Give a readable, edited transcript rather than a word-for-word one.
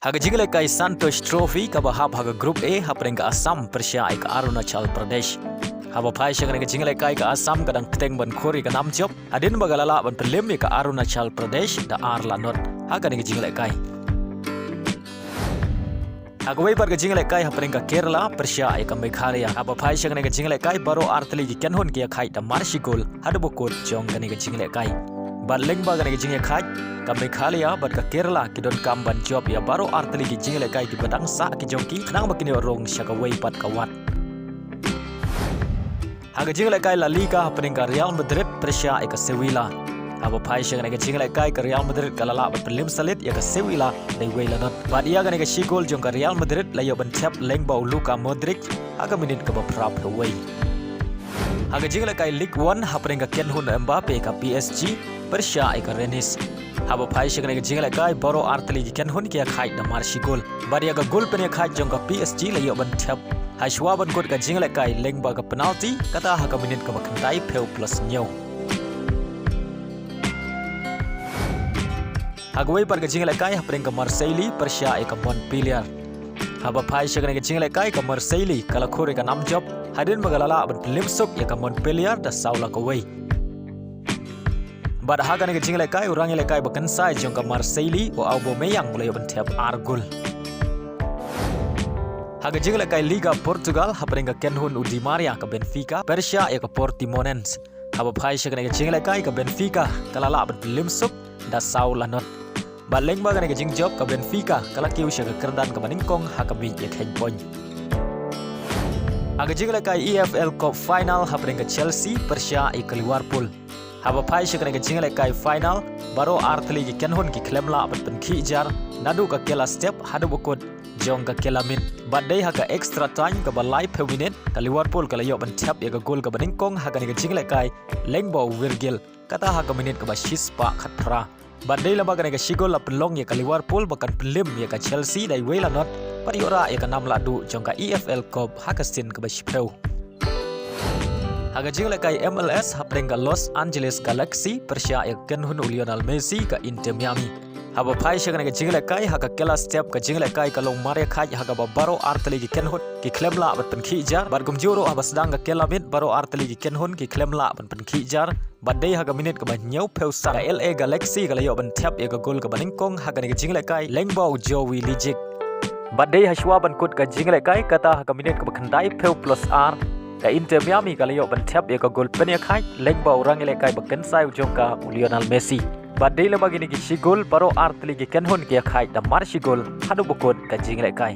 Haga jingle kai Santosh Trophy ka bahab haga Group A haprenga Assam Persia ka Arunachal Pradesh. Haba pai shagana jingle kai ka Assam kadang keteng ban khori ka nam job. Adin bagalala ban prelim ka Arunachal Pradesh da Arla North. Haga ni jingle kai. Haga wei bar ka jingle kai haprenga Kerala Persia ka Meghalaya. Haba pai shagana jingle kai baro artli ki kenhon ki khai da Marshigol hadabokot jong ka ni jingle kai. Bat leng ba gane jingle khai ka Meghalaya bat ka Kerala ki don kam ban job ya baro artli ki jingle kai ki badang sa ki jongki nang bakini rong shaka wei pat ka wat. Haga jingle kai La Liga happening ka Real Madrid Persia ka Sevilla. Aba pai shagane jingle kai ka Real Madrid ka lala bat prelim salit ya ka Sevilla dai wei lanot. Bat ia gane ka shigol jong ka Real Madrid la yo ban tap leng ba Luka Modric aga minit ka ba prap ka wei. Haga jingle kai League 1 happening ka Kenhun Mbappe ka PSG Persia ka Rennes. Haba pai shagane jingle kai baro artli ki kenhun ki khai da Marshigol. Bari aga gol pen khai jong ka PSG la yo ban tap. Hashwa ban kot ka jingle kai leng ba ka penalty kata ha ka minit ka bakandai peu plus nyaw. Haga wei par ka jingle kai happening ka Marseille Persia ka Montpellier. Haba pai shagane jingle kai ka Marseille kala khore ka nam job. Hadin magalala ban limsuk ya ka Montpellier da saula ka wei. Bad haga ni jingle kai orang ile kai bakan sai jong ka Marseille o Aubameyang mulai ban tap Argul. Haga jingle kai Liga Portugal happening ka Kenhun Di Maria ka Benfica Persia ya ka Portimonense. Haba pai shagane jingle kai ka Benfica kalala ban limsuk da saula not. Bad leng ba gane jing job ka Benfica kala kiu shaga kerdan ka baningkong ha ka bi ya khen point. Haga jingle kai EFL Cup final happening ka Chelsea Persia ka Liverpool. Haba pai shagane jingle kai final baro artli ki kenhon ki klemla bat pen khi jar nadu ka kela step hadu bokot jong ka kela min badai ha ka extra time ka balai minute ka Liverpool ka layo ban tap ya ka gol ka baningkong ha ka ni jingle kai lengbo Virgil kata ha ka minute ka ba shispa khatra badai la bagane ka shigol la pelong ya ka Liverpool bakan pelim ya ka Chelsea dai wela not pariora ya ka nam la du jong ka EFL Cup ha ka sin ka ba shipeu. Haga jingle kai MLS happening ka Los Angeles Galaxy Persia ya kenhun Lionel Messi ka Inter Miami. Haba pai shagane jingle kai haga kela step ka jingle kai ka long mare khai haga baro artli ki kenhun ki klemla bat pen khi jar bar gum juro haba sedang ka kela mit baro artli ki kenhun ki klemla bat pen khi jar badai haga minute ka ba nyau peu sa ka LA Galaxy ka layo ban tap ya ka gol ka baningkong haga ni jingle kai lengbau Joey Lijic. Badai hashwa ban kut ka jingle kai kata haga minute ka ba khandai peu plus R ka Inter Miami ka layo ban tap ya ka gol pen ya khai lengba orang ile kai bakan sai jong ka Lionel Messi. Badai la bagini ki shigol baro artli ki kenhon ki khai da Marshigol hadu bokot ka jingle kai.